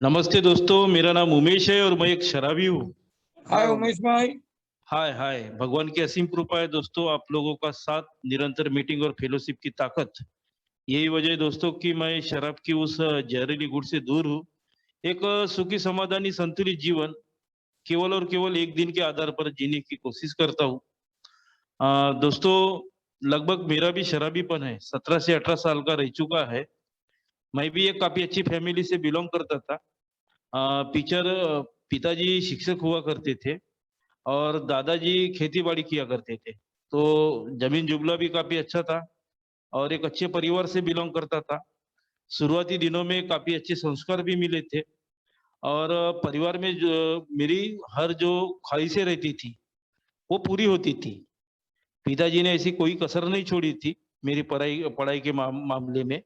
नमस्ते दोस्तों, मेरा नाम उमेश है और मैं एक शराबी हूँ। हाय उमेश भाई। हाय हाय, भगवान की असीम कृपा है दोस्तों, आप लोगों का साथ, निरंतर मीटिंग और फेलोशिप की ताकत। यही वजह है दोस्तों कि मैं शराब की उस जहरीली गुट से दूर हूँ। एक सुखी समाधानी संतुलित जीवन केवल और केवल एक दिन के आधार पर जीने की कोशिश करता हूँ। दोस्तों, लगभग मेरा भी शराबीपन है, 17 से 18 साल का रह चुका है। मैं भी एक काफी अच्छी फैमिली से बिलोंग करता था। टीचर पिताजी शिक्षक हुआ करते थे और दादाजी खेती-बाड़ी किया करते थे। तो ज़मीन-जुमला भी काफ़ी अच्छा था और एक अच्छे परिवार से बिलॉन्ग करता था। शुरुआती दिनों में काफ़ी अच्छे संस्कार भी मिले थे और परिवार में जो मेरी हर जो ख्वाहिशें रहती थी, वो पूरी होती थी। पिताजी ने ऐसी कोई कसर नहीं छोड़ी थी मेरी पढ़ाई पढ़ाई के मामले में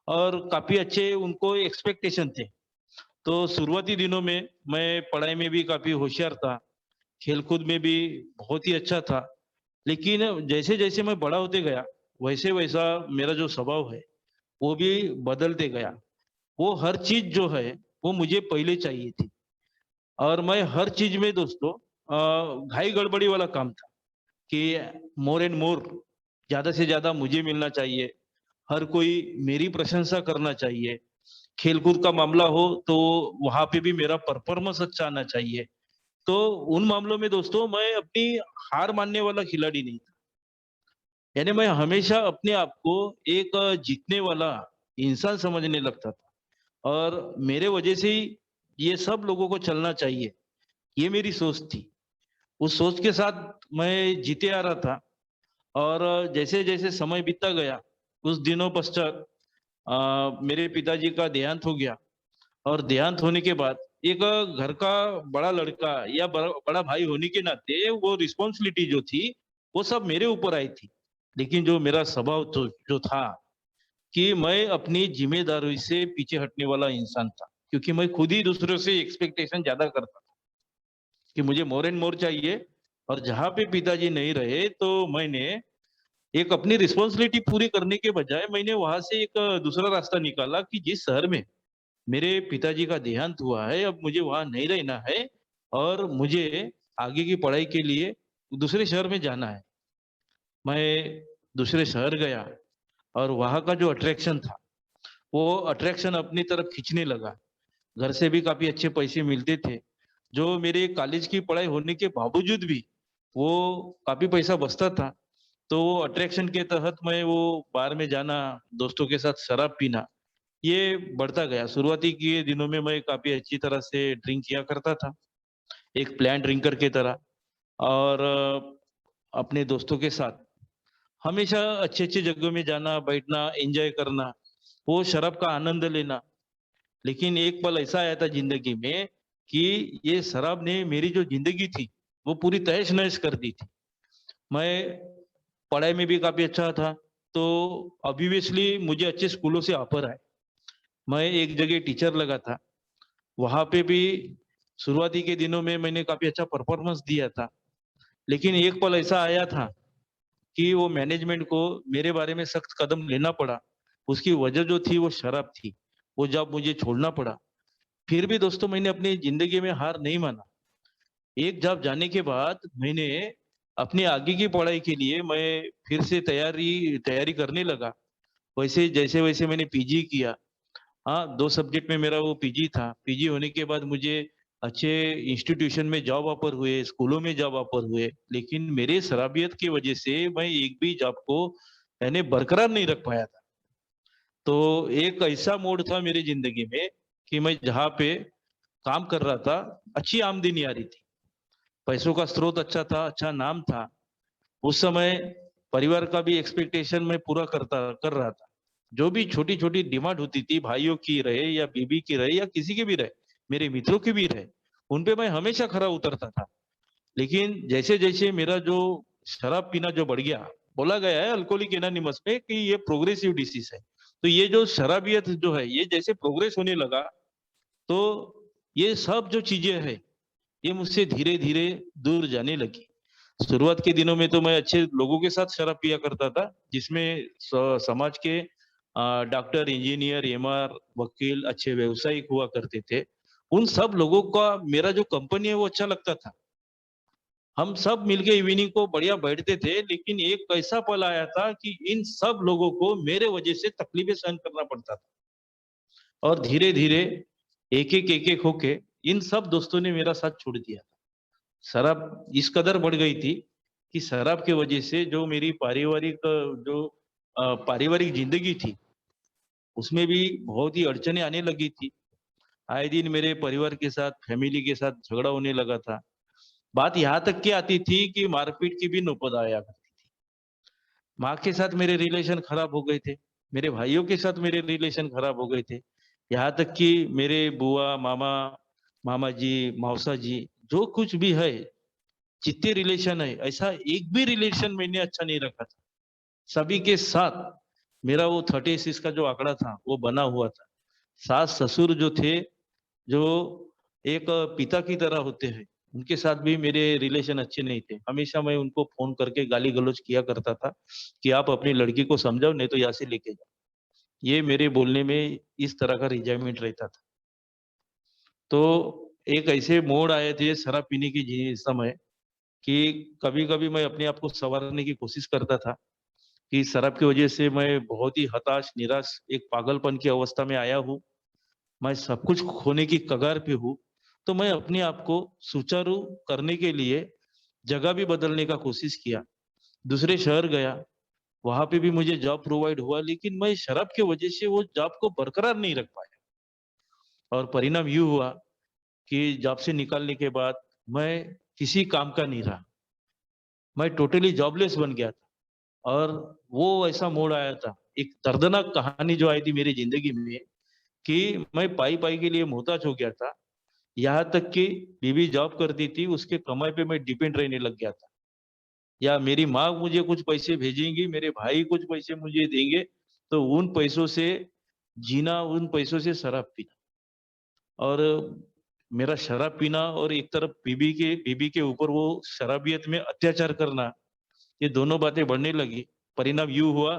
और काफ़ी अच्छे उनको एक्सपेक्टेशन थे। तो शुरुआती दिनों में मैं पढ़ाई में भी काफ़ी होशियार था, खेल-कूद में भी बहुत ही अच्छा था। लेकिन जैसे-जैसे मैं बड़ा होते गया, वैसे-वैसा मेरा जो स्वभाव है, वो भी बदलते गया। वो हर चीज़ जो है, वो मुझे पहले चाहिए थी और मैं हर चीज़ में दोस्तों घाई गड़बड़ी वाला काम था कि मोर एंड मोर, ज़्यादा से ज़्यादा मुझे मिलना चाहिए, हर कोई मेरी प्रशंसा करना चाहिए। खेल-कूद का मामला हो, तो वहाँ पे भी मेरा परफ़ॉर्मेंस अच्छा आना चाहिए। तो उन मामलों में दोस्तों मैं अपनी हार मानने वाला खिलाड़ी नहीं था। यानी मैं हमेशा अपने आप को एक जीतने वाला इंसान समझने लगता था और मेरे वजह से ही ये सब लोगों को चलना चाहिए, ये मेरी सोच थी। उस सोच के साथ मैं जीते आ रहा था और जैसे-जैसे समय बीतता गया, कुछ दिनों पश्चात मेरे पिताजी का देहांत हो गया और देहांत होने के बाद एक घर का बड़ा लड़का या बड़ा भाई होने के नाते वो रिस्पॉन्सिबिलिटी जो थी, वो सब मेरे ऊपर आई थी। लेकिन जो मेरा स्वभाव जो था कि मैं अपनी ज़िम्मेदारी से पीछे हटने वाला इंसान था। क्योंकि मैं खुद ही दूसरों से एक्सपेक्टेशन ज़्यादा करता था कि मुझे मोर एंड मोर चाहिए और जहाँ पे पिताजी नहीं रहे, तो मैंने एक अपनी रिस्पॉन्सिबिलिटी पूरी करने के बजाय मैंने वहाँ से एक दूसरा रास्ता निकाला कि जिस शहर में मेरे पिताजी का देहांत हुआ है, अब मुझे वहाँ नहीं रहना है और मुझे आगे की पढ़ाई के लिए दूसरे शहर में जाना है। मैं दूसरे शहर गया और वहाँ का जो अट्रैक्शन था, वो अट्रैक्शन अपनी तरफ खींचने लगा। घर से भी काफ़ी अच्छे पैसे मिलते थे, जो मेरे कॉलेज की पढ़ाई होने के बावजूद भी वो काफ़ी पैसा बचता था। तो वो अट्रैक्शन के तहत मैं वो बार में जाना, दोस्तों के साथ शराब पीना, ये बढ़ता गया। शुरुआती के दिनों में मैं काफ़ी अच्छी तरह से ड्रिंक किया करता था, एक प्लान ड्रिंकर की तरह और अपने दोस्तों के साथ हमेशा अच्छी-अच्छी जगहों में जाना, बैठना, एन्जॉय करना, वो शराब का आनंद लेना। लेकिन एक पल ऐसा आया था ज़िंदगी में कि ये शराब ने मेरी जो ज़िंदगी थी, वो पूरी तहस-नहस कर दी थी। मैं पढ़ाई में भी काफ़ी अच्छा था, तो ऑब्वियसली मुझे अच्छे स्कूलों से ऑफ़र आए। मैं एक जगह टीचर लगा था, वहाँ पे भी शुरुआती के दिनों में मैंने काफ़ी अच्छा परफ़ॉर्मेंस दिया था। लेकिन एक पल ऐसा आया था कि वो मैनेजमेंट को मेरे बारे में सख्त कदम लेना पड़ा। उसकी वजह जो थी वो शराब थी। वो जॉब मुझे छोड़ना पड़ा। फिर भी दोस्तों मैंने अपनी ज़िंदगी में हार नहीं माना। एक जॉब जाने के बाद मैंने अपनी आगे की पढ़ाई के लिए मैं फिर से तैयारी तैयारी करने लगा। वैसे जैसे-वैसे मैंने पीजी किया। हाँ, 2 सब्जेक्ट में मेरा वो पीजी था। पीजी होने के बाद मुझे अच्छे इंस्टीट्यूशन में जॉब ऑफर हुए, स्कूलों में जॉब ऑफर हुए। लेकिन मेरे शराबियत की वजह से मैं एक भी जॉब को यानी बरकरार नहीं रख पाया था। तो एक ऐसा मोड़ था मेरी ज़िंदगी में कि मैं जहाँ पे काम कर रहा था, अच्छी आमदनी आ रही थी। पैसों का स्रोत अच्छा था, अच्छा नाम था। उस समय परिवार का भी एक्सपेक्टेशन मैं पूरा कर रहा था। जो भी छोटी-छोटी डिमांड होती थी, भाइयों की रहे या बीवी की रहे या किसी की भी रहे, मेरे मित्रों की भी रहे, उन पे मैं हमेशा खरा उतरता था। लेकिन जैसे-जैसे मेरा जो शराब पीना जो बढ़ गया, बोला गया है अल्कोहलिक एनोनिमस में कि ये प्रोग्रेसिव डिसीज़ है। तो ये जो शराबियत जो है, ये जैसे प्रोग्रेस होने लगा, तो ये सब जो चीज़ें हैं, ये मुझसे धीरे-धीरे दूर जाने लगी। शुरुआत के दिनों में तो मैं अच्छे लोगों के साथ शराब पिया करता था, जिसमें समाज के डॉक्टर, इंजीनियर, एमआर, वकील, अच्छे व्यावसायिक हुआ करते थे। उन सब लोगों का मेरा जो कंपनी है वो अच्छा लगता था। हम सब मिलके इवनिंग को बढ़िया बैठते थे, लेकिन एक ऐसा पल आया था कि इन सब लोगों को मेरे वजह से तकलीफें सहन करना पड़ता था। और धीरे-धीरे एक-एक होके इन सब दोस्तों ने मेरा साथ छोड़ दिया। शराब इस कदर बढ़ गई थी कि शराब की वजह से जो मेरी पारिवारिक ज़िंदगी थी, उसमें भी बहुत ही अड़चनें आने लगी थी। आए दिन मेरे परिवार के साथ, फैमिली के साथ झगड़ा होने लगा था। बात यहाँ तक की आती थी कि मारपीट की भी नौबत आया करती थी। माँ के साथ मेरे रिलेशन खराब हो गए थे। मेरे भाइयों के साथ मेरे रिलेशन खराब हो गए थे। यहाँ तक कि मेरे बुआ, मामा, मामा जी, मौसा जी, जो कुछ भी है, जितने रिलेशन है, ऐसा एक भी रिलेशन मैंने अच्छा नहीं रखा था। सभी के साथ मेरा वो 36 का जो आंकड़ा था, वो बना हुआ था। सास-ससुर जो थे, जो एक पिता की तरह होते हैं, उनके साथ भी मेरे रिलेशन अच्छे नहीं थे। हमेशा मैं उनको फ़ोन करके गाली-गलौज किया करता था कि आप अपनी लड़की को समझाओ, नहीं तो यहाँ से लेके जाओ। ये मेरे बोलने में इस तरह का रिजाइमेंट रहता था। तो एक ऐसे मोड़ आए थे शराब पीने की जी समय कि कभी-कभी मैं अपने आप को सँवारने की कोशिश करता था कि शराब की वज़ह से मैं बहुत ही हताश, निराश, एक पागलपन की अवस्था में आया हूँ। मैं सब कुछ खोने की कगार पे हूँ। तो मैं अपने आप को सुचारू करने के लिए जगह भी बदलने का कोशिश किया। दूसरे शहर गया, वहाँ पे भी मुझे जॉब प्रोवाइड हुआ, लेकिन मैं शराब की वज़ह से वो जॉब को बरकरार नहीं रख पाया और परिणाम यूँ हुआ कि जॉब से निकालने के बाद मैं किसी काम का नहीं रहा। मैं टोटली जॉबलेस बन गया था और वो ऐसा मोड़ आया था। एक दर्दनाक कहानी जो आई थी मेरी ज़िंदगी में कि मैं पाई-पाई के लिए मोहताज हो गया था। यहाँ तक कि बीवी जॉब करती थी, उसके कमाई पे मैं डिपेंड रहने लग गया था। या मेरी माँ मुझे कुछ पैसे भेजेंगी, मेरे भाई कुछ पैसे मुझे देंगे, तो उन पैसों से जीना, उन पैसों से शराब पीना। और मेरा शराब पीना और एक तरफ बीबी के ऊपर वो शराबियत में अत्याचार करना, ये दोनों बातें बढ़ने लगी। परिणाम यूँ हुआ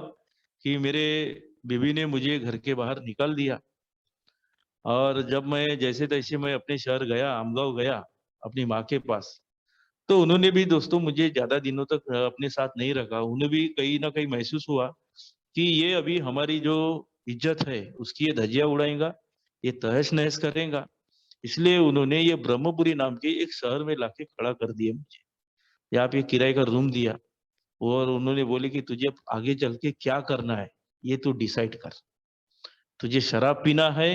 कि मेरे बीवी ने मुझे घर के बाहर निकाल दिया और जब मैं जैसे-तैसे मैं अपने शहर गया, आमगाँव गया, अपनी माँ के पास, तो उन्होंने भी दोस्तों मुझे ज़्यादा दिनों तक अपने साथ नहीं रखा। उन्हें भी कहीं न कहीं महसूस हुआ कि ये अभी हमारी जो इज़्ज़त है, उसकी ये धज्जियाँ उड़ाएगा, ये तहस-नहस करेगा। इसलिए उन्होंने ये ब्रह्मपुरी नाम के एक शहर में लाके खड़ा कर दिया मुझे। यहाँ पे किराए का रूम दिया और उन्होंने बोले कि तुझे अब आगे चल के क्या करना है, ये तू डिसाइड कर। तुझे शराब पीना है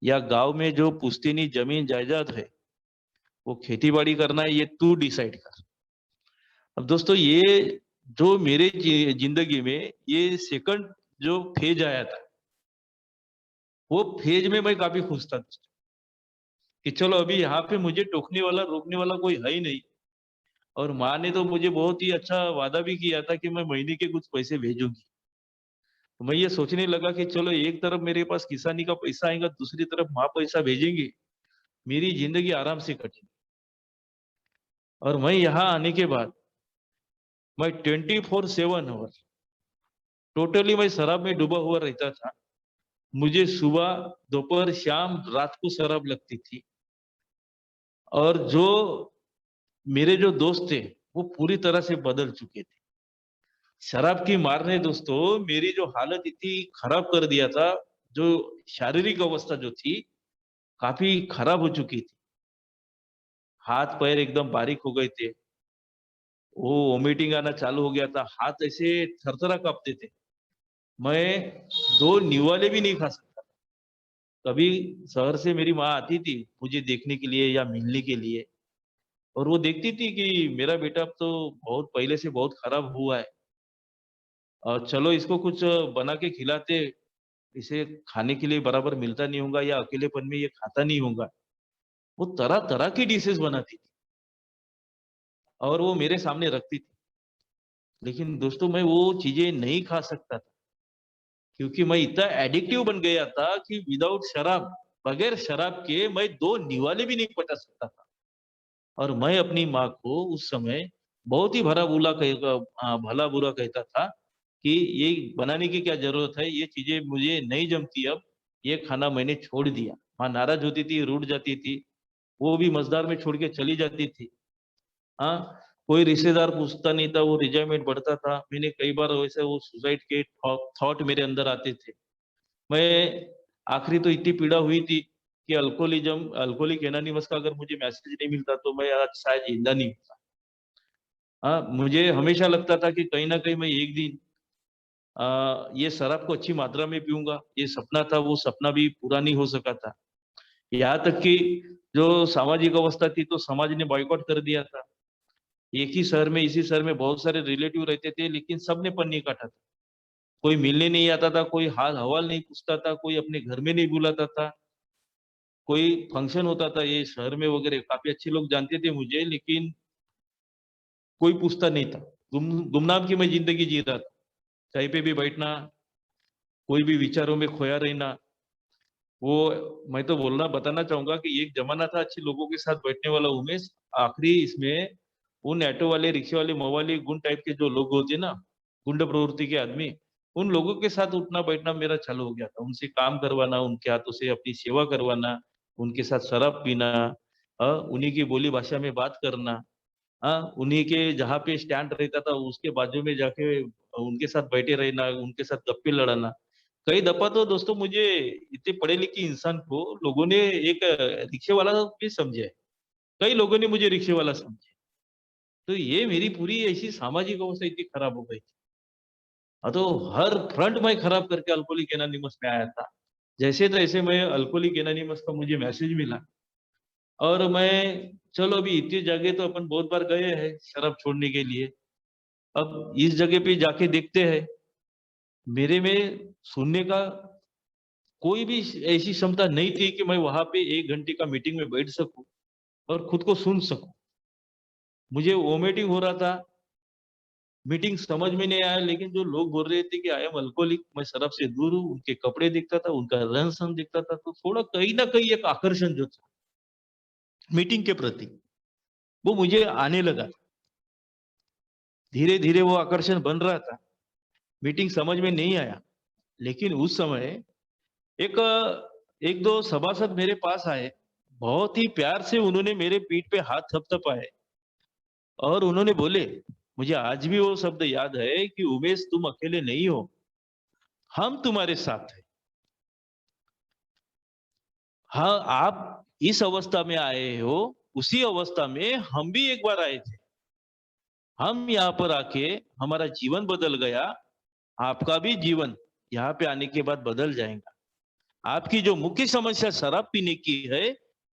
या गाँव में जो पुश्तैनी ज़मीन-जायदाद है, वो खेती-बाड़ी करना है, ये तू डिसाइड कर। अब दोस्तों ये जो मेरे ज़िंदगी में ये सेकंड जो फ़ेज़ आया था, वो फ़ेज़ में मैं काफ़ी खुश था कि चलो अभी यहाँ पे मुझे टोकने वाला, रोकने वाला कोई है ही नहीं। और माँ ने तो मुझे बहुत ही अच्छा वादा भी किया था कि मैं महीने के कुछ पैसे भेजूँगी। तो मैं ये सोचने लगा कि चलो एक तरफ मेरे पास किसानी का पैसा आएगा, दूसरी तरफ माँ पैसा भेजेंगी, मेरी ज़िंदगी आराम से कटेगी। और मैं यहाँ आने के बाद मैं 24/7 आवर टोटली मैं शराब में डूबा हुआ रहता था। मुझे सुबह, दोपहर, शाम, रात को शराब लगती थी और जो मेरे जो दोस्त थे, वो पूरी तरह से बदल चुके थे। शराब की मार ने दोस्तों मेरी जो हालत इतनी खराब कर दिया था, जो शारीरिक अवस्था जो थी, काफ़ी खराब हो चुकी थी। हाथ-पैर एकदम बारीक हो गए थे। वो वॉमिटिंग आना चालू हो गया था। हाथ ऐसे थरथरा काँपते थे। मैं 2 निवाले भी नहीं खा सकता। कभी शहर से मेरी माँ आती थी, मुझे देखने के लिए या मिलने के लिए और वो देखती थी कि मेरा बेटा अब तो बहुत पहले से बहुत खराब हुआ है और चलो इसको कुछ बना के खिलाते, इसे खाने के लिए बराबर मिलता नहीं होगा या अकेलेपन में ये खाता नहीं होगा। वो तरह-तरह की डिशेज़ बनाती थी और वो मेरे सामने रखती थी। लेकिन दोस्तों मैं वो चीज़ें नहीं खा सकता था, क्योंकि मैं इतना एडिक्टिव बन गया था कि विदाउट शराब, बगैर शराब के मैं 2 निवाले भी नहीं पचा सकता था। और मैं अपनी माँ को उस समय बहुत ही भला-बुरा कहता था कि ये बनाने की क्या ज़रूरत है, ये चीज़ें मुझे नहीं जमती अब, ये खाना मैंने छोड़ दिया। वहां नाराज होती थी, रूठ जाती थी, वो भी मझदार में छोड़ के चली जाती थी। हाँ, कोई रिश्तेदार पूछता नहीं था, वो रिजाइनमेंट बढ़ता था। मैंने कई बार वैसे वो सुसाइड के थॉट मेरे अंदर आते थे। मैं आखिरी तो इतनी पीड़ा हुई थी कि अल्कोहलिक एनोनिमस का अगर मुझे मैसेज नहीं मिलता तो मैं आज शायद जिंदा नहीं होता। हाँ, मुझे हमेशा लगता था कि कहीं न कहीं मैं एक दिन ये शराब को अच्छी मात्रा में पीऊँगा। ये सपना था, वो सपना भी पूरा नहीं हो सका था। यहाँ तक कि जो सामाजिक अवस्था थी तो समाज ने बॉयकॉट कर दिया था। एक ही शहर में, इसी शहर में बहुत सारे रिलेटिव रहते थे, लेकिन सबने पन्नी काटा था। कोई मिलने नहीं आता था, कोई हाल-हवाल नहीं पूछता था, कोई अपने घर में नहीं बुलाता था। कोई फंक्शन होता था ये शहर में वगैरह, काफ़ी अच्छे लोग जानते थे मुझे, लेकिन कोई पूछता नहीं था। गुमनाम की मैं ज़िंदगी जी रहा था। कहीं पे भी बैठना, कोई भी विचारों में खोया रहना। वो मैं तो बोलना बताना चाहूँगा कि एक ज़माना था अच्छे लोगों के साथ बैठने वाला उमेश, आखिरी इसमें उन ऑटो वाले, रिक्शे वाले, मवाली, गुंड टाइप के जो लोग होते ना, गुंड प्रवृत्ति के आदमी, उन लोगों के साथ उठना-बैठना मेरा चालू हो गया था। उनसे काम करवाना, उनके हाथों से अपनी सेवा करवाना, उनके साथ शराब पीना, उन्हीं की बोली भाषा में बात करना, उन्हीं के जहाँ पे स्टैंड रहता था उसके बाजू में जाके उनके साथ बैठे रहना, उनके साथ गप्पे लड़ाना। कई दफ़ा तो दोस्तों मुझे इतने पढ़े-लिखे इंसान को लोगों ने एक रिक्शे वाला भी समझा है। कई लोगों ने मुझे रिक्शे वाला समझा। तो ये मेरी पूरी ऐसी सामाजिक अवस्था इतनी खराब हो गई थी। तो हर फ्रंट मैं खराब करके अल्कोहलिक एनोनिमस में आया था। जैसे-तैसे मैं अल्कोहलिक एनोनिमस का मुझे मैसेज मिला और मैं चलो अभी इतनी जगह तो अपन बहुत बार गए हैं शराब छोड़ने के लिए। अब इस जगह पे जाके देखते हैं। मेरे में सुनने का कोई भी ऐसी क्षमता नहीं थी कि मैं वहाँ पे 1 घंटे का मीटिंग में बैठ सकूँ और खुद को सुन सकूँ। मुझे वोमिटिंग हो रहा था, मीटिंग समझ में नहीं आया, लेकिन जो लोग बोल रहे थे कि आई एम अल्कोहलिक, मैं शराब से दूर हूँ, उनके कपड़े देखता था, उनका रहन-सहन देखता था, तो थोड़ा कहीं न कहीं एक आकर्षण जो था मीटिंग के प्रति, वो मुझे आने लगा। धीरे-धीरे वो आकर्षण बन रहा था। मीटिंग समझ में नहीं आया, लेकिन उस समय एक 1-2 सभासद मेरे पास आए। बहुत ही प्यार से उन्होंने मेरे पीठ पे हाथ थपथपाए और उन्होंने बोले, मुझे आज भी वो शब्द याद है कि उमेश तुम अकेले नहीं हो, हम तुम्हारे साथ हैं। हाँ, आप इस अवस्था में आए हो, उसी अवस्था में हम भी एक बार आए थे। हम यहाँ पर आके हमारा जीवन बदल गया, आपका भी जीवन यहाँ पे आने के बाद बदल जाएगा। आपकी जो मुख्य समस्या शराब पीने की है,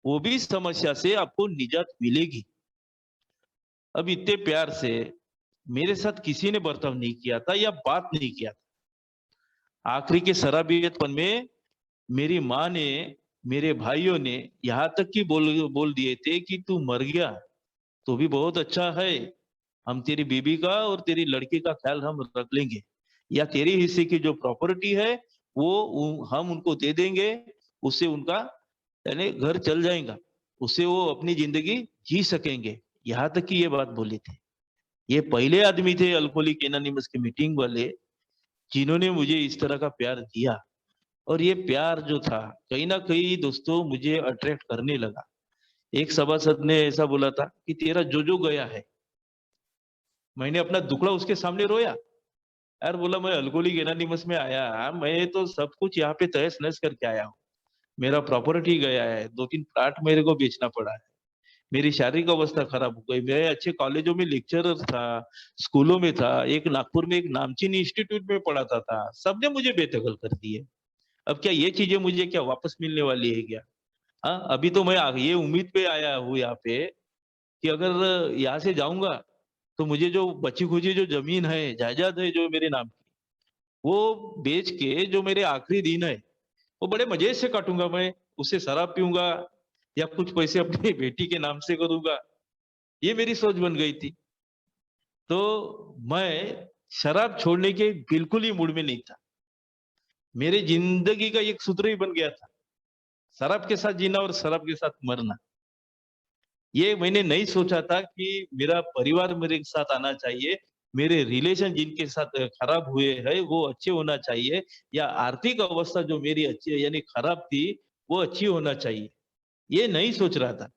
वो भी समस्या से आपको निजात मिलेगी। अब इतने प्यार से मेरे साथ किसी ने बर्ताव नहीं किया था या बात नहीं किया था। आखिरी के शराबियतपन में मेरी माँ ने, मेरे भाइयों ने यहाँ तक कि बोल बोल दिए थे कि तू मर गया तो भी बहुत अच्छा है। हम तेरी बीबी का और तेरी लड़की का ख्याल हम रख लेंगे, या तेरी हिस्से की जो प्रॉपर्टी है वो हम उनको दे देंगे, उससे उनका यानी घर चल जाएगा, उससे वो अपनी जिंदगी जी सकेंगे। यहाँ तक कि ये बात बोले थे। ये पहले आदमी थे अल्कोहलिक एनोनिमस के मीटिंग वाले जिन्होंने मुझे इस तरह का प्यार दिया। और ये प्यार जो था कहीं ना कहीं दोस्तों मुझे अट्रैक्ट करने लगा। एक सभासद ने ऐसा बोला था कि तेरा जो गया है। मैंने अपना दुखड़ा उसके सामने रोया। यार बोला, मैं अल्कोहलिक एनोनिमस में आया, मैं तो सब कुछ यहाँ पे तहस नहस करके आया हूँ। मेरा प्रॉपर्टी गया है, 2-3 प्लाट मेरे को बेचना पड़ा है। मेरी शारीरिक अवस्था खराब हो गई। मैं अच्छे कॉलेजों में लेक्चरर था, स्कूलों में था, एक नागपुर में एक नामचीन इंस्टीट्यूट में पढ़ाता था। सबने मुझे बेदखल कर दिए। अब क्या ये चीजें मुझे क्या वापस मिलने वाली है क्या? हाँ, अभी तो मैं ये उम्मीद पे आया हूँ यहाँ पे कि अगर यहाँ से जाऊँगा, तो मुझे जो बची-खुची जो ज़मीन है, जायदाद है जो मेरे नाम की, वो बेच के जो मेरे आखिरी दिन है, वो बड़े मज़े से काटूँगा मैं। उससे शराब पीऊँगा या कुछ पैसे अपनी बेटी के नाम से करूँगा। ये मेरी सोच बन गई थी। तो मैं शराब छोड़ने के बिल्कुल ही मूड में नहीं था। मेरे ज़िंदगी का एक सूत्र ही बन गया था, शराब के साथ जीना और शराब के साथ मरना। ये मैंने नहीं सोचा था कि मेरा परिवार मेरे साथ आना चाहिए, मेरे रिलेशन जिनके साथ खराब हुए हैं वो अच्छे होना चाहिए, या आर्थिक अवस्था जो मेरी अच्छी है यानी खराब थी, वो अच्छी होना चाहिए, ये नहीं सोच रहा था।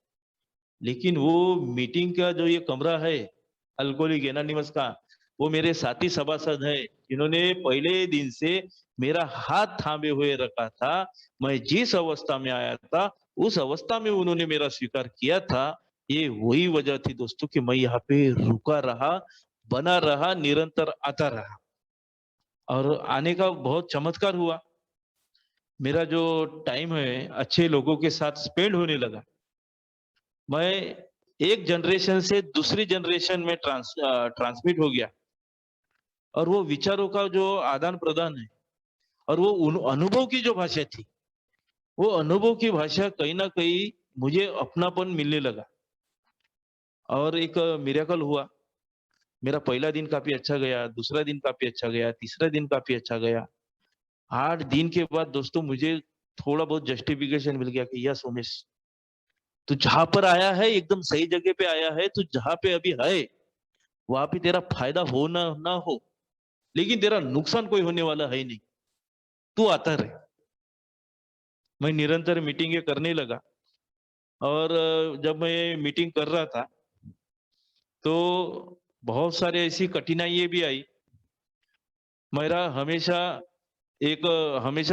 लेकिन वो मीटिंग का जो ये कमरा है अल्कोहलिक एनोनिमस का, वो मेरे साथी सभासद है जिन्होंने पहले दिन से मेरा हाथ थामे हुए रखा था। मैं जिस अवस्था में आया था उस अवस्था में उन्होंने मेरा स्वीकार किया था। ये वही वजह थी दोस्तों कि मैं यहाँ पे रुका रहा, बना रहा, निरंतर आता रहा। और आने का बहुत चमत्कार हुआ। मेरा जो टाइम है अच्छे लोगों के साथ स्पेंड होने लगा। मैं एक जनरेशन से दूसरी जनरेशन में ट्रांसमिट हो गया। और वो विचारों का जो आदान प्रदान है और वो अनुभव की जो भाषा थी, वो अनुभव की भाषा कहीं ना कहीं मुझे अपनापन मिलने लगा। और एक मिरेकल हुआ। मेरा पहला दिन काफी अच्छा गया, दूसरा दिन काफी अच्छा गया, तीसरा दिन काफी अच्छा गया। 8 दिन के बाद दोस्तों मुझे थोड़ा बहुत जस्टिफिकेशन मिल गया कि यस उमेश, तू जहां पर आया है एकदम सही जगह पे आया है। तू जहां पे अभी है वहां पे तेरा फायदा हो ना हो, लेकिन तेरा नुकसान कोई होने वाला है नहीं। तू आता रहे। मैं निरंतर मीटिंगें करने लगा। और जब मैं मीटिंग कर रहा था तो बहुत सारे ऐसी कठिनाइयां भी आई। मेरा हमेशा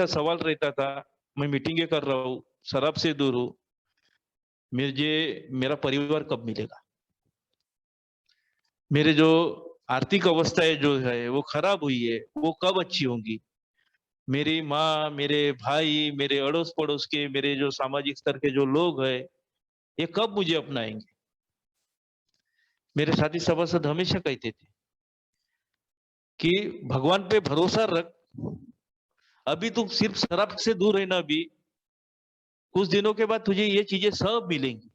सवाल रहता था, मैं मीटिंगें कर रहा हूँ, शराब से दूर हूँ, मुझे मेरा परिवार कब मिलेगा? मेरे जो आर्थिक अवस्थाएं जो है वो खराब हुई है, वो कब अच्छी होंगी? मेरी माँ, मेरे भाई, मेरे अड़ोस पड़ोस के, मेरे जो सामाजिक स्तर के जो लोग हैं, ये कब मुझे अपनाएंगे? मेरे साथी सभासद हमेशा कहते थे कि भगवान पे भरोसा रख। अभी तू सिर्फ शराब से दूर रहना, अभी कुछ दिनों के बाद तुझे ये चीजें सब मिलेंगी।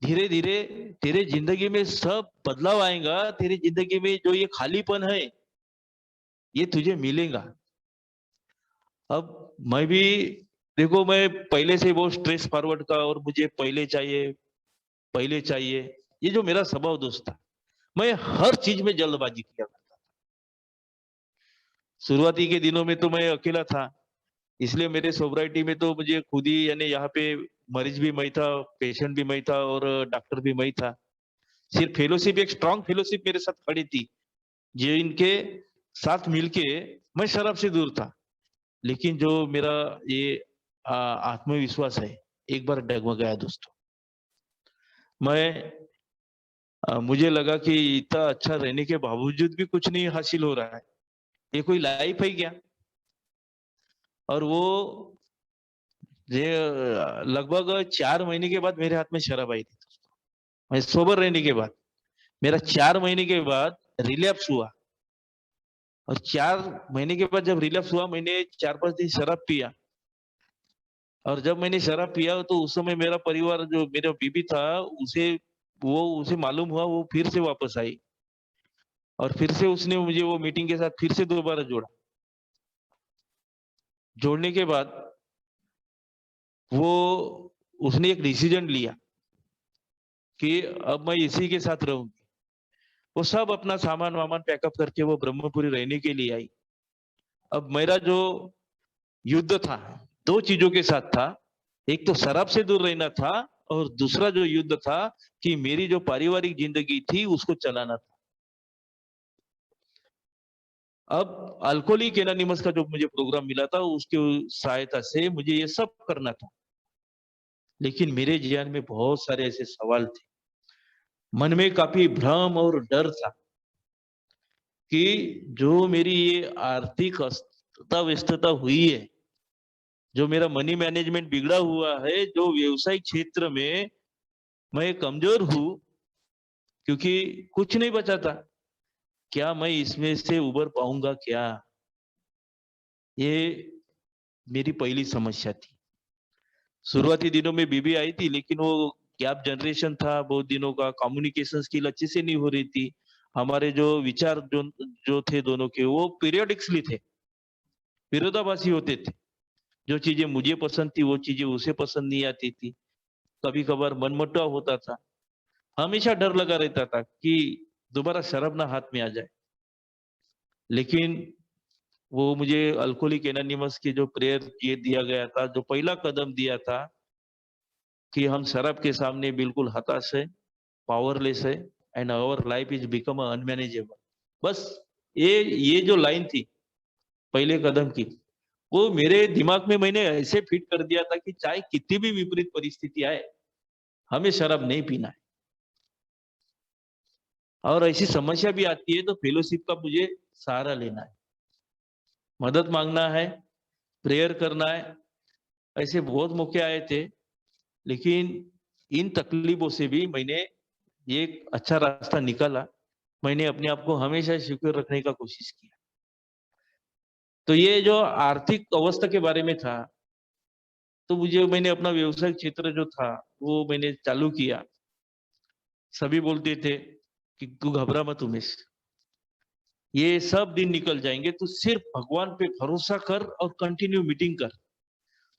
धीरे धीरे तेरे जिंदगी में सब बदलाव आएगा। तेरी जिंदगी में जो ये खालीपन है ये तुझे मिलेगा। अब मैं भी देखो, मैं पहले से बहुत स्ट्रेस फॉरवर्ड का, और मुझे पहले चाहिए, पहले चाहिए, ये जो मेरा स्वभाव दोस्त था। मैं हर चीज में जल्दबाजी किया करता था। शुरुआती के दिनों में तो मैं अकेला था, इसलिए मेरे सोसाइटी में तो मुझे खुद ही, यानी यहाँ पे मरीज भी मैं था, पेशेंट भी मैं था, और डॉक्टर भी मैं था। सिर्फ फेलोशिप, एक स्ट्रांग फेलोशिप मेरे साथ खड़ी थी, जो इनके साथ मिलके मैं शराब से दूर था। लेकिन जो मेरा ये आत्मविश्वास है, एक बार डगमगाया दोस्तों। मैं मुझे लगा कि इतना अच्छा रहने के बावजूद भी कुछ नहीं हासिल हो रहा है, ये कोई लाइफ है क्या? और वो ये लगभग 4 महीने के बाद मेरे हाथ में शराब आई थी। मैं सोबर रहने के बाद मेरा 4 महीने के बाद रिलैप्स हुआ। और 4 महीने के बाद जब रिलैप्स हुआ, मैंने 4-5 दिन शराब पिया। और जब मैंने शराब पिया तो उस समय मेरा परिवार, जो मेरा बीबी था, उसे मालूम हुआ, वो फिर से वापस आई। और फिर से उसने मुझे वो मीटिंग के साथ फिर से दोबारा जोड़ा। जोड़ने के बाद वो उसने एक डिसीजन लिया कि अब मैं इसी के साथ रहूंगी। वो सब अपना सामान वामान पैकअप करके वो ब्रह्मपुरी रहने के लिए आई। अब मेरा जो युद्ध था, 2 चीजों के साथ था। एक तो शराब से दूर रहना था, और दूसरा जो युद्ध था कि मेरी जो पारिवारिक जिंदगी थी उसको चलाना था। अब अल्कोहलिक एनोनिमस का जो मुझे प्रोग्राम मिला था, उसकी सहायता से मुझे ये सब करना था। लेकिन मेरे जीवन में बहुत सारे ऐसे सवाल थे, मन में काफी भ्रम और डर था कि जो मेरी ये आर्थिक अस्त व्यस्तता हुई है, जो मेरा मनी मैनेजमेंट बिगड़ा हुआ है, जो व्यवसायिक क्षेत्र में मैं कमजोर हूँ, क्योंकि कुछ नहीं बचा था, क्या मैं इसमें से उबर पाऊंगा क्या? ये मेरी पहली समस्या थी। शुरुआती दिनों में बीबी आई थी, लेकिन वो गैप जनरेशन था, बहुत दिनों का कम्युनिकेशन स्किल अच्छे से नहीं हो रही थी। हमारे जो विचार जो जो थे दोनों के, वो पीरियडिक्सली थे, विरोधाभासी होते थे। जो चीजें मुझे पसंद थी वो चीजें उसे पसंद नहीं आती थी। कभी कभार मनमुटाव होता था। हमेशा डर लगा रहता था कि दोबारा शराब ना हाथ में आ जाए। लेकिन वो मुझे अल्कोहलिक एनोनिमस की जो प्रेयर ये दिया गया था, जो पहला कदम दिया था कि हम शराब के सामने बिल्कुल हताश है, पावरलेस है and our life is become unmanageable. बस ये जो लाइन थी पहले कदम की, वो मेरे दिमाग में मैंने ऐसे फिट कर दिया था कि चाहे कितनी भी विपरीत परिस्थिति आए, हमें शराब नहीं पीना है। और ऐसी समस्या भी आती है तो फेलोशिप का मुझे सहारा लेना है, मदद मांगना है, प्रेयर करना है। ऐसे बहुत मौके आए थे, लेकिन इन तकलीफों से भी मैंने ये एक अच्छा रास्ता निकाला। मैंने अपने आप को हमेशा सिक्योर रखने का कोशिश किया। तो ये जो आर्थिक अवस्था के बारे में था, तो मैंने अपना व्यवसायिक क्षेत्र जो था, वो मैंने चालू किया। सभी बोलते थे कि तू घबरा मत उमेश, ये सब दिन निकल जाएंगे, तू सिर्फ भगवान पे भरोसा कर और कंटिन्यू मीटिंग कर।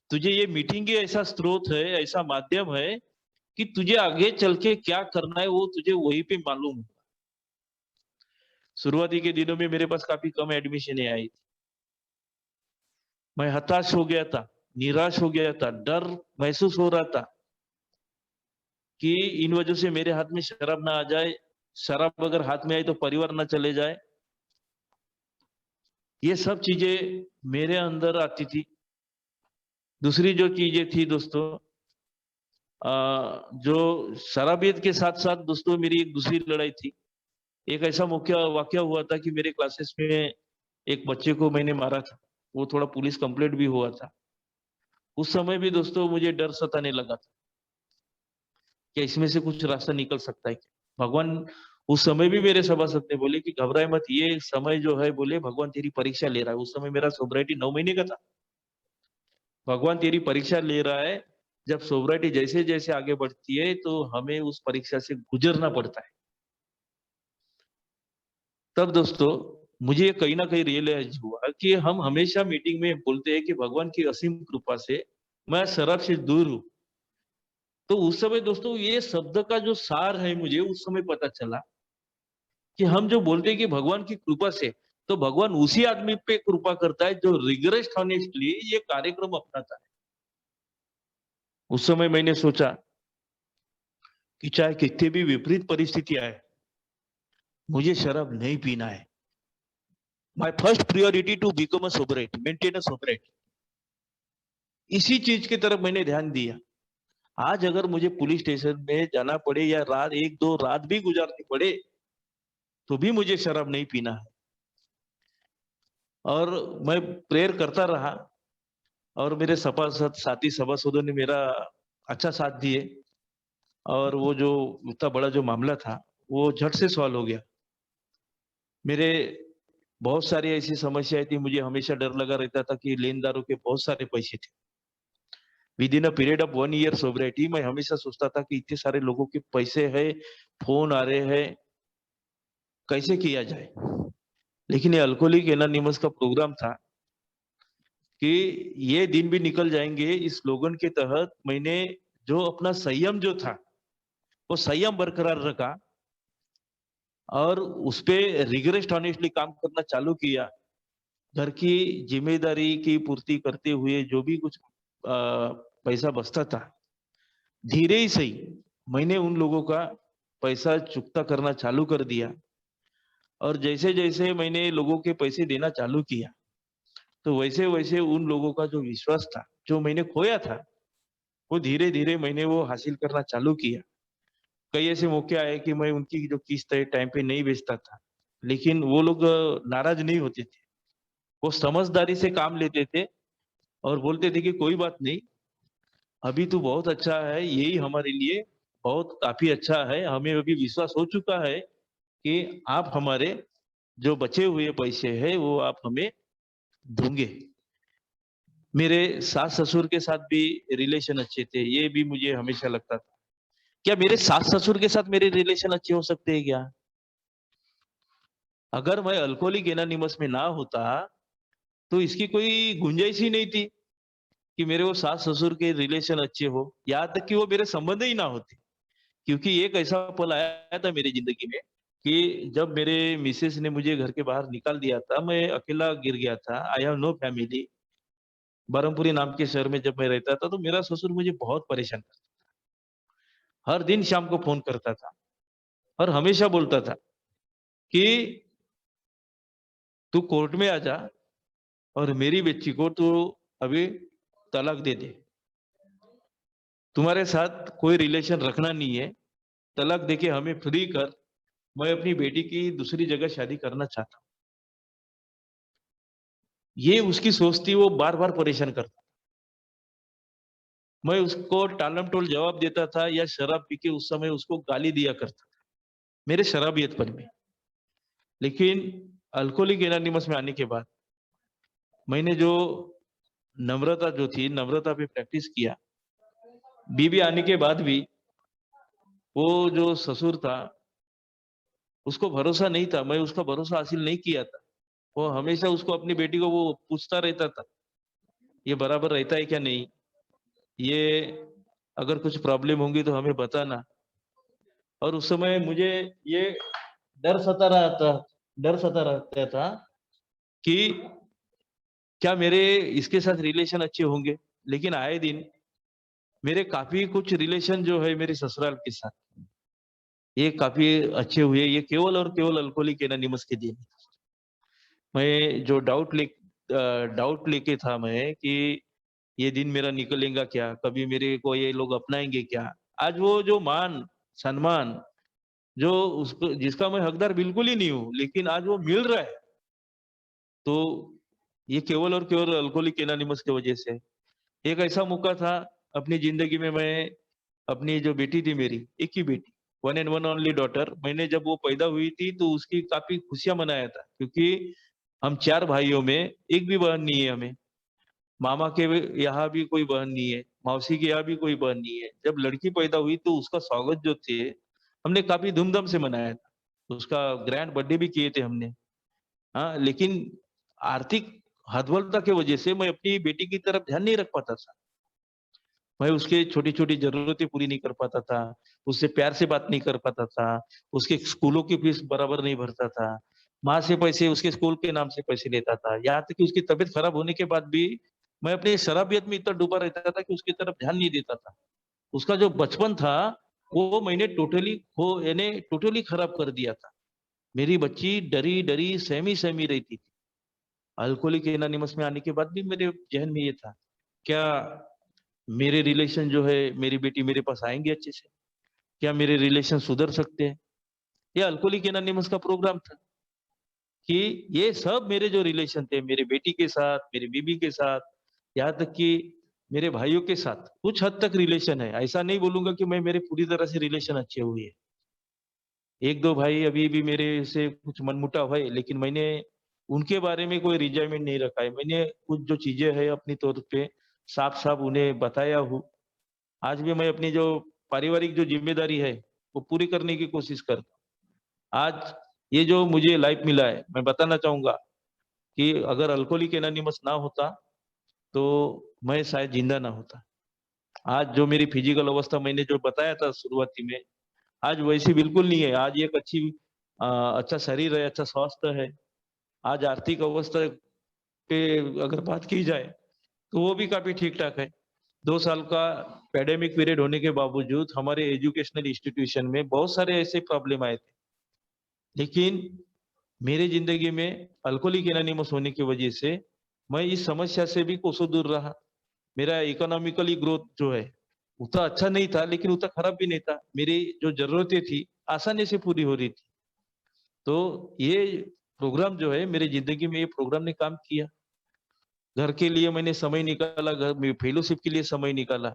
तुझे ये मीटिंग ही ऐसा स्रोत है, ऐसा माध्यम है कि तुझे आगे चल के क्या करना है वो तुझे वहीं पे मालूम है। शुरुआती के दिनों में मेरे पास काफी कम एडमिशन आई थी। मैं हताश हो गया था, निराश हो गया था, डर महसूस हो रहा था कि इन वजह से मेरे हाथ में शराब ना आ जाए, शराब अगर हाथ में आई तो परिवार ना चले जाए। ये सब चीजें मेरे अंदर आती थी। दूसरी जो चीजें थी दोस्तों, जो शराबियत के साथ साथ दोस्तों मेरी एक दूसरी लड़ाई थी। एक ऐसा मुख्य वाकया हुआ था कि मेरे क्लासेस में एक बच्चे को मैंने मारा था। वो थोड़ा पुलिस कंप्लेंट भी हुआ था। उस समय भी दोस्तों मुझे डर सताने लगा था कि इसमें से कुछ रास्ता निकल सकता है क्या। भगवान उस समय भी मेरे सभासद ने बोले कि घबराए मत, ये समय जो है बोले भगवान तेरी परीक्षा ले रहा है। उस समय मेरा सोब्राइटी 9 महीने का था। भगवान तेरी परीक्षा ले रहा है। जब सोब्राइटी जैसे जैसे आगे बढ़ती है तो हमें उस परीक्षा से गुजरना पड़ता है। तब दोस्तों मुझे कहीं ना कहीं रियलाइज हुआ कि हम हमेशा मीटिंग में बोलते हैं कि भगवान की असीम कृपा से मैं शराब से दूर हूं। तो उस समय दोस्तों ये शब्द का जो सार है मुझे उस समय पता चला कि हम जो बोलते हैं कि भगवान की कृपा से, तो भगवान उसी आदमी पे कृपा करता है जो रिग्रेस्ट ऑनेस्टली ये कार्यक्रम अपनाता है। उस समय मैंने सोचा कि चाहे कितनी भी विपरीत परिस्थिति आए, मुझे शराब नहीं पीना है। My first priority to become a sobriety, maintain a sobriety. इसी चीज की तरफ मैंने ध्यान दिया। आज अगर मुझे पुलिस स्टेशन में जाना पड़े या रात एक दो रात भी गुजारनी पड़े, तो भी मुझे शराब नहीं पीना है। और मैं प्रेयर करता रहा और मेरे सभासद साथी सभासदों ने मेरा अच्छा साथ दिए और वो जो इतना बड़ा जो मामला था वो झट से सॉल्व हो गया। मेरे बहुत सारी ऐसी समस्याएं थी, मुझे हमेशा डर लगा रहता था कि लेनदारों के बहुत सारे पैसे थे। Within a period of 1 year sobriety मैं हमेशा सोचता था कि इतने सारे लोगों के पैसे है, फोन आ रहे हैं, कैसे किया जाए। लेकिन ये अल्कोहलिक एनोनिमस का प्रोग्राम था कि ये दिन भी निकल जाएंगे, इस स्लोगन के तहत मैंने जो अपना संयम जो था वो संयम बरकरार रखा और उस पे रिगरेस्ट ऑनेस्टली काम करना चालू किया। घर की जिम्मेदारी की पूर्ति करते हुए जो भी कुछ पैसा बचता था, धीरे ही सही मैंने उन लोगों का पैसा चुकता करना चालू कर दिया। और जैसे जैसे मैंने लोगों के पैसे देना चालू किया, तो वैसे वैसे उन लोगों का जो विश्वास था, जो मैंने खोया था, वो धीरे धीरे मैंने वो हासिल करना चालू किया। कई ऐसे मौके आए कि मैं उनकी जो किस्त है टाइम पे नहीं बेचता था, लेकिन वो लोग नाराज नहीं होते थे। वो समझदारी से काम लेते थे और बोलते थे कि कोई बात नहीं, अभी तो बहुत अच्छा है, यही हमारे लिए बहुत काफी अच्छा है। हमें अभी विश्वास हो चुका है कि आप हमारे जो बचे हुए पैसे हैं वो आप हमें दोगे। मेरे सास ससुर के साथ भी रिलेशन अच्छे थे, ये भी मुझे हमेशा लगता था क्या मेरे सास ससुर के साथ मेरे रिलेशन अच्छे हो सकते हैं क्या। अगर मैं अल्कोहलिक एनोनिमस में ना होता तो इसकी कोई गुंजाइश ही नहीं थी कि मेरे वो सास ससुर के रिलेशन अच्छे हो, यहाँ तक कि वो मेरे संबंध ही ना होते। क्योंकि एक ऐसा पल आया था मेरी जिंदगी में कि जब मेरे मिसेस ने मुझे घर के बाहर निकाल दिया था, मैं अकेला गिर गया था। I have no family. Barampuri नाम के शहर में जब मैं रहता था, तो मेरा ससुर मुझे बहुत परेशान करता। हर दिन शाम को फ़ोन करता था और हमेशा बोलता था कि, "तू कोर्ट में आ जा और मेरी बच्ची को तू अभी तलाक दे दे। तुम्हारे साथ कोई रिलेशन रखना नहीं है। तलाक देके हमें फ्री कर। मैं अपनी बेटी की दूसरी जगह शादी करना चाहता हूँ।" ये उसकी सोच थी, वो बार-बार परेशान करता। मैं उसको टालम-टोल जवाब देता था या शराब पी के उस समय उसको गाली दिया करता था, मेरे शराबियतपन में। लेकिन अल्कोहलिक एनोनिमस में आने के बाद मैंने जो नम्रता जो थी, नम्रता पे प्रैक्टिस किया। बीवी आने के बाद भी वो जो ससुर था, उसको भरोसा नहीं था, मैं उसका भरोसा हासिल नहीं किया था। वो हमेशा उसको अपनी बेटी को वो पूछता रहता था, "ये बराबर रहता है क्या नहीं? ये अगर कुछ प्रॉब्लम होंगी तो हमें बताना।" और उस समय मुझे ये डर सता रहा था डर सता रहता था कि क्या मेरे इसके साथ रिलेशन अच्छे होंगे? लेकिन आए दिन मेरे काफ़ी कुछ रिलेशन जो है मेरे ससुराल के साथ, ये काफ़ी अच्छे हुए। ये केवल और केवल अल्कोहलिक एनोनिमस के दिन। मैं जो डाउट लेके था मैं कि ये दिन मेरा निकलेगा क्या? कभी मेरे को ये लोग अपनाएँगे क्या? आज वो जो मान, सम्मान जो उसको जिसका मैं हकदार बिल्कुल ही नहीं हूँ, लेकिन आज वो मिल रहा है, तो ये केवल और केवल अल्कोहलिक एनोनिमस की वजह से। एक ऐसा मौका था अपनी ज़िंदगी में, मैं अपनी जो बेटी थी मेरी, एक ही बेटी, one and one only daughter, मैंने जब वो पैदा हुई थी तो उसकी काफ़ी खुशियाँ मनाया था, क्योंकि हम 4 भाइयों में एक भी बहन नहीं है हमें। मामा के यहाँ भी कोई बहन नहीं है, मौसी के यहाँ भी कोई बहन नहीं है। जब लड़की पैदा हुई तो उसका स्वागत जो थे, हमने काफ़ी धूमधाम से मनाया था। उसका ग्रैंड बर्थडे भी किए थे हमने। हाँ, लेकिन आर्थिक हतबलता की वजह से मैं अपनी बेटी की तरफ ध्यान नहीं रख पाता था। मैं उसकी छोटी-छोटी ज़रूरतें पूरी नहीं कर पाता था, उससे प्यार से बात नहीं कर पाता था, उसके स्कूलों की फीस बराबर नहीं भरता था, माँ से पैसे उसके स्कूल के नाम से पैसे लेता था। यहाँ तक कि उसकी तबीयत खराब होने के बाद भी मैं अपनी शराबियत में इतना डूबा रहता था कि उसकी तरफ ध्यान नहीं देता था। उसका जो बचपन था, वो मैंने टोटली खराब कर दिया था। मेरी बच्ची डरी-डरी, सहमी-सहमी रहती थी। अल्कोहलिक एनोनिमस में आने के बाद भी मेरे ज़हन में ये था, क्या मेरे रिलेशन जो है, मेरी बेटी मेरे पास आएँगे अच्छे से? क्या मेरे रिलेशन सुधर सकते हैं? ये अल्कोहलिक एनोनिमस का प्रोग्राम था कि ये सब मेरे जो रिलेशन थे, मेरी बेटी के साथ, मेरी बीवी के साथ, यहाँ तक कि मेरे भाइयों के साथ, कुछ हद तक रिलेशन है। ऐसा नहीं बोलूँगा कि मैं मेरे पूरी तरह से रिलेशन अच्छे हुए हैं। 1-2 भाई अभी भी मेरे से कुछ मनमुटाव है, लेकिन मैंने उनके बारे में कोई रिजाइमेंट नहीं रखा है। मैंने कुछ जो चीज़ें हैं अपनी तौर पे साफ-साफ उन्हें बताया हूँ। आज भी मैं अपनी जो पारिवारिक जो ज़िम्मेदारी है, वो पूरी करने की कोशिश करता हूँ। आज ये जो मुझे लाइफ़ मिला है, मैं बताना चाहूँगा कि अगर अल्कोहलिक एनोनिमस ना होता, तो मैं शायद ज़िंदा ना होता। आज जो मेरी फिज़िकल अवस्था मैंने जो बताया था शुरुआती में, आज वैसी बिल्कुल नहीं है। आज एक अच्छा शरीर है, अच्छा स्वास्थ्य है। आज आर्थिक अवस्था पे अगर बात की जाए, तो वो भी काफ़ी ठीक-ठाक है। 2 साल का पैंडेमिक पीरियड होने के बावजूद हमारे एजुकेशनल इंस्टीट्यूशन में बहुत सारे ऐसे प्रॉब्लम आए थे। लेकिन मेरी ज़िंदगी में अल्कोहलिक एनोनिमस होने की वजह से मैं इस समस्या से भी कोसों दूर रहा। मेरा इकोनॉमिकली ग्रोथ जो है, उतना अच्छा नहीं था, लेकिन उतना खराब भी नहीं था। मेरी जो ज़रूरतें थी, आसानी से पूरी हो रही थी। तो ये प्रोग्राम जो है, मेरी ज़िंदगी में ये प्रोग्राम ने काम किया। घर के लिए मैंने समय निकाला, घर में फेलोशिप के लिए समय निकाला।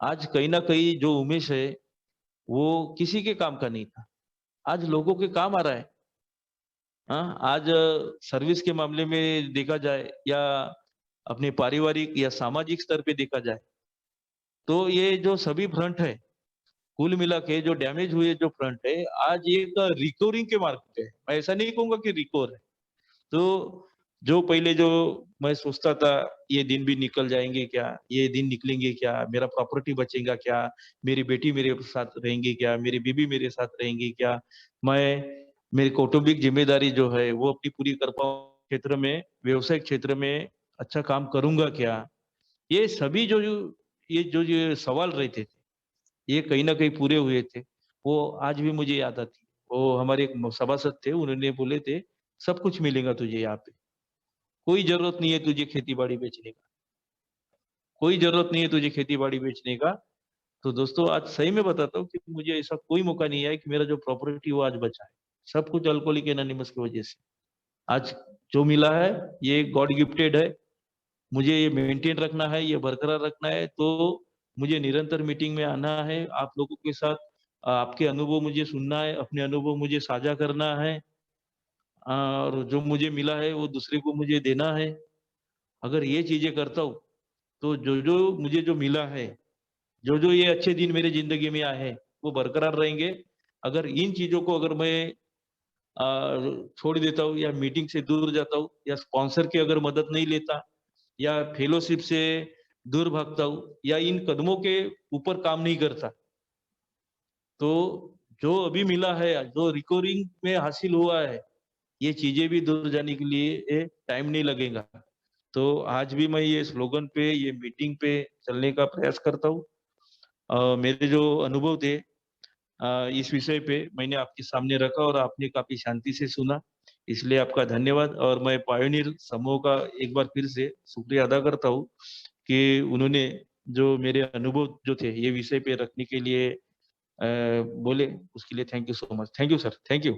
आज कहीं न कहीं जो उमेश है, वो किसी के काम का नहीं था। आज लोगों के काम आ रहा है। हाँ, आज सर्विस के मामले में देखा जाए या अपने पारिवारिक या सामाजिक स्तर पे देखा जाए, तो ये जो सभी फ्रंट है, कुल मिला के जो डैमेज हुए जो फ्रंट है, आज एक रिकवरिंग के मार्ग पे है। मैं ऐसा नहीं कहूँगा कि रिकवर है। तो जो पहले जो मैं सोचता था, ये दिन भी निकल जाएँगे क्या? ये दिन निकलेंगे क्या? मेरा प्रॉपर्टी बचेगा क्या? मेरी बेटी मेरे साथ रहेंगी क्या? मेरी बीवी मेरे साथ रहेंगी क्या? मैं मेरी कौटुंबिक जिम्मेदारी जो है वो अपनी पूरी कर पाऊँ, क्षेत्र में, व्यवसायिक क्षेत्र में अच्छा काम करूँगा क्या? ये सभी जो सवाल रहते थे, ये कहीं न कहीं पूरे हुए थे। वो आज भी मुझे याद आती है। वो हमारे एक सभासद थे, उन्होंने बोले थे, "सब कुछ मिलेगा तुझे यहाँ पे। कोई ज़रूरत नहीं है तुझे खेती-बाड़ी बेचने का। कोई ज़रूरत नहीं है तुझे खेती-बाड़ी बेचने का।" तो दोस्तों आज सही में बताता हूँ कि मुझे ऐसा कोई मौका नहीं आया कि मेरा जो प्रॉपर्टी वो आज बचा है। सब कुछ अल्कोहलिक एनोनिमस की वजह से। आज जो मिला है ये गॉड गिफ्टेड है। मुझे ये मेंटेन रखना है, ये बरकरार रखना है, तो मुझे निरंतर मीटिंग में आना है, आप लोगों के साथ आपके अनुभव मुझे सुनना है, अपने अनुभव मुझे साझा करना है और जो मुझे मिला है वो दूसरे को मुझे देना है। अगर ये चीज़ें करता हूँ, तो जो-जो मुझे जो मिला है, जो-जो ये अच्छे दिन मेरे ज़िंदगी में आए हैं, वो बरकरार रहेंगे। अगर इन चीज़ों को अगर मैं छोड़ देता हूँ या मीटिंग से दूर जाता हूँ या स्पॉन्सर की अगर मदद नहीं लेता या फेलोशिप से दूर भागता हूँ या इन कदमों के ऊपर काम नहीं करता, तो जो अभी मिला है, जो रिकवरिंग में हासिल हुआ है, ये चीज़ें भी दूर जाने के लिए टाइम नहीं लगेगा। तो आज भी मैं ये स्लोगन पे, ये मीटिंग पे चलने का प्रयास करता हूँ। मेरे जो अनुभव थे इस विषय पे मैंने आपके सामने रखा और आपने काफ़ी शांति से सुना। इसलिए आपका धन्यवाद और मैं पायोनियर समूह का एक बार फिर से शुक्रिया अदा करता हूँ कि उन्होंने जो मेरे अनुभव जो थे, ये विषय पे रखने के लिए बोले, उसके लिए thank you so much. Thank you sir, thank you.